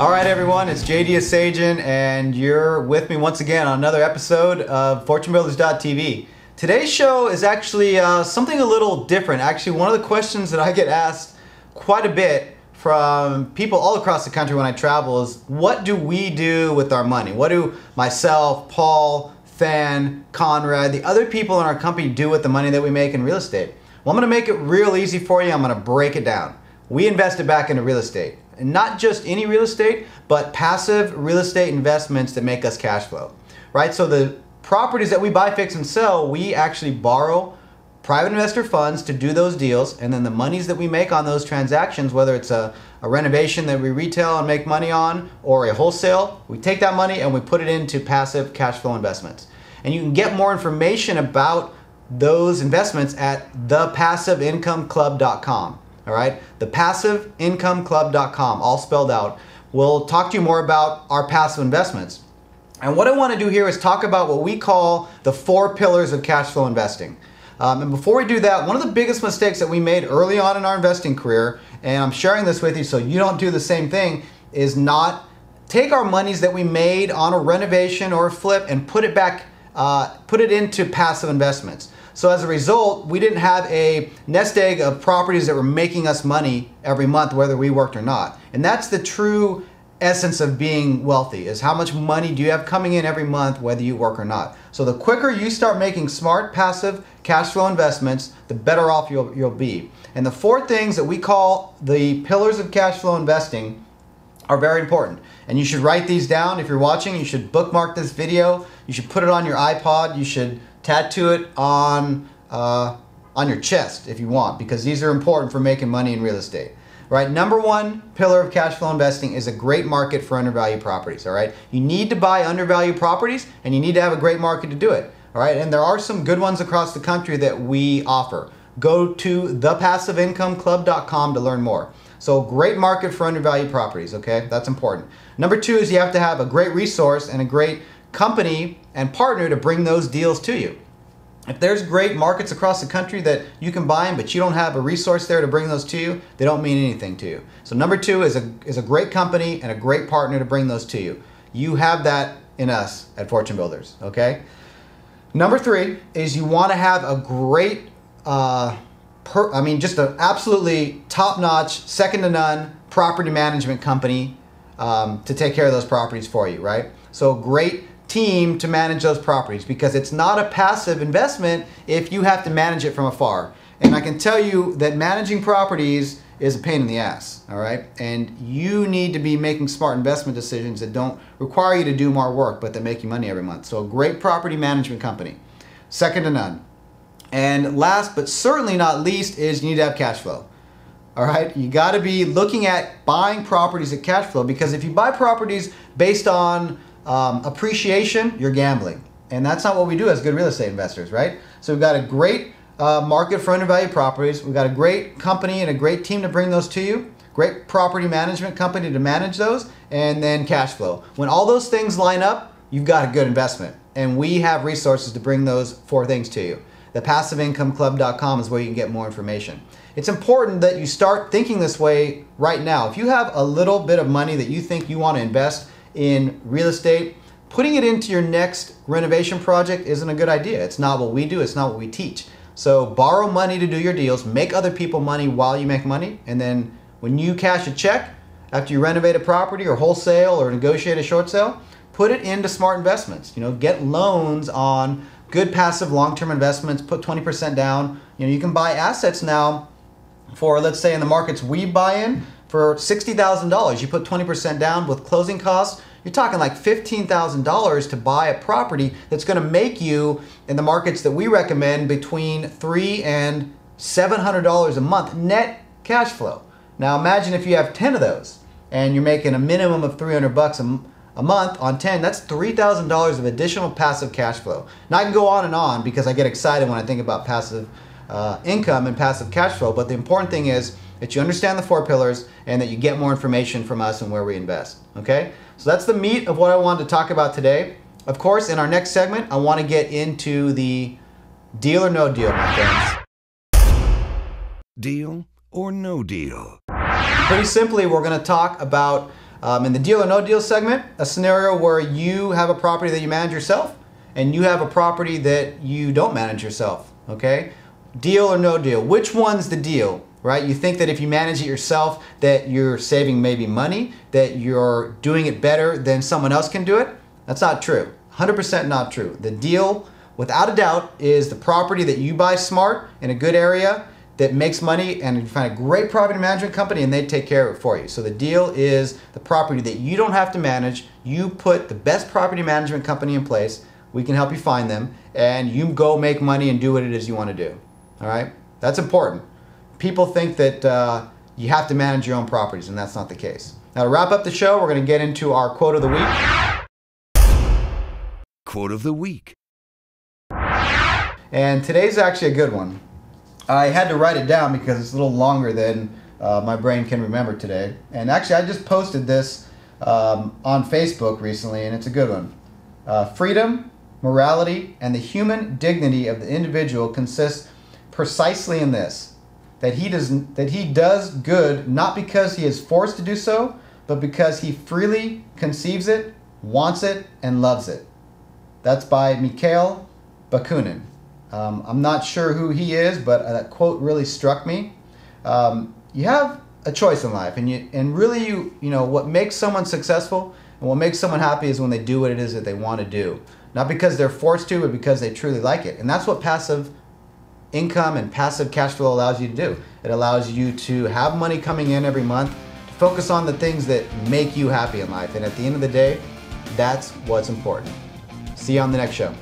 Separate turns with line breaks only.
All right, everyone, it's JD Asajan, and you're with me once again on another episode of FortuneBuilders.tv. Today's show is actually something a little different. Actually, one of the questions that I get asked quite a bit from people all across the country when I travel is, what do we do with our money? What do myself, Paul, Fan, Conrad, the other people in our company do with the money that we make in real estate? Well, I'm going to make it real easy for you. I'm going to break it down. We invest it back into real estate. And not just any real estate, but passive real estate investments that make us cash flow, right? So the properties that we buy, fix, and sell, we actually borrow private investor funds to do those deals, and then the monies that we make on those transactions, whether it's a renovation that we retail and make money on, or a wholesale, we take that money and we put it into passive cash flow investments. And you can get more information about those investments at thepassiveincomeclub.com. All right, thepassiveincomeclub.com, all spelled out. We'll talk to you more about our passive investments. And what I want to do here is talk about what we call the 4 pillars of cash flow investing. And before we do that, one of the biggest mistakes that we made early on in our investing career, and I'm sharing this with you so you don't do the same thing, is not take our monies that we made on a renovation or a flip and put it back, put it into passive investments. So as a result, we didn't have a nest egg of properties that were making us money every month, whether we worked or not. And that's the true essence of being wealthy, is how much money do you have coming in every month, whether you work or not. So the quicker you start making smart, passive cash flow investments, the better off you'll be. And the 4 things that we call the pillars of cash flow investing are very important. And you should write these down. If you're watching, you should bookmark this video. You should put it on your iPod. You should tattoo it on your chest if you want, because these are important for making money in real estate. Right? Number 1 pillar of cash flow investing is a great market for undervalued properties. All right, you need to buy undervalued properties, and you need to have a great market to do it. All right, and there are some good ones across the country that we offer. Go to thepassiveincomeclub.com to learn more. So great market for undervalued properties. Okay, that's important. Number 2 is you have to have a great resource and a great company and partner to bring those deals to you. If there's great markets across the country that you can buy in, but you don't have a resource there to bring those to you, they don't mean anything to you. So number 2 is a great company and a great partner to bring those to you. You have that in us at Fortune Builders, okay? Number 3 is you want to have a great, just an absolutely top-notch, second to none property management company to take care of those properties for you, right? So great team to manage those properties, because it's not a passive investment if you have to manage it from afar. And I can tell you that managing properties is a pain in the ass, all right? And you need to be making smart investment decisions that don't require you to do more work, but that make you money every month. So a great property management company, second to none. And last but certainly not least is you need to have cash flow. All right, you got to be looking at buying properties at cash flow, because if you buy properties based on appreciation, you're gambling. And that's not what we do as good real estate investors, right? So we've got a great market for undervalued properties. We've got a great company and a great team to bring those to you. Great property management company to manage those, and then cash flow. When all those things line up, you've got a good investment. And we have resources to bring those 4 things to you. Thepassiveincomeclub.com is where you can get more information. It's important that you start thinking this way right now. If you have a little bit of money that you think you want to invest in real estate, putting it into your next renovation project isn't a good idea. It's not what we do. It's not what we teach. So borrow money to do your deals, make other people money while you make money, and then when you cash a check after you renovate a property or wholesale or negotiate a short sale, put it into smart investments. You know, get loans on good passive long-term investments, put 20% down. You know, you can buy assets now for, let's say in the markets we buy in, for $60,000. You put 20% down with closing costs, you're talking like $15,000 to buy a property that's going to make you, in the markets that we recommend, between $300 and $700 a month net cash flow. Now imagine if you have 10 of those and you're making a minimum of $300 a month on 10, that's $3,000 of additional passive cash flow. Now I can go on because I get excited when I think about passive income and passive cash flow, but the important thing is that you understand the 4 pillars and that you get more information from us and where we invest, okay? So that's the meat of what I wanted to talk about today. Of course, in our next segment, I want to get into the deal or no deal, my friends.
Deal or no deal?
Pretty simply, we're going to talk about In the deal or no deal segment, a scenario where you have a property that you manage yourself and you have a property that you don't manage yourself, okay? Deal or no deal, which one's the deal, right? You think that if you manage it yourself that you're saving maybe money, that you're doing it better than someone else can do it. That's not true, 100% not true. The deal, without a doubt, is the property that you buy smart in a good area that makes money, and you find a great property management company and they take care of it for you. So the deal is the property that you don't have to manage. You put the best property management company in place. We can help you find them, and you go make money and do what it is you want to do. All right? That's important. People think that you have to manage your own properties, and that's not the case. Now, to wrap up the show, we're going to get into our quote of the week.
Quote of the week.
And today's actually a good one. I had to write it down because it's a little longer than my brain can remember today. And actually, I just posted this on Facebook recently, and it's a good one. Freedom, morality, and the human dignity of the individual consists precisely in this: that he does good not because he is forced to do so, but because he freely conceives it, wants it, and loves it. That's by Mikhail Bakunin. I'm not sure who he is, but that quote really struck me. You have a choice in life, and really you know what makes someone successful and what makes someone happy is when they do what it is that they want to do, not because they're forced to, but because they truly like it. And that's what passive income and passive cash flow allows you to do. It allows you to have money coming in every month, to focus on the things that make you happy in life, and at the end of the day, that's what's important. See you on the next show.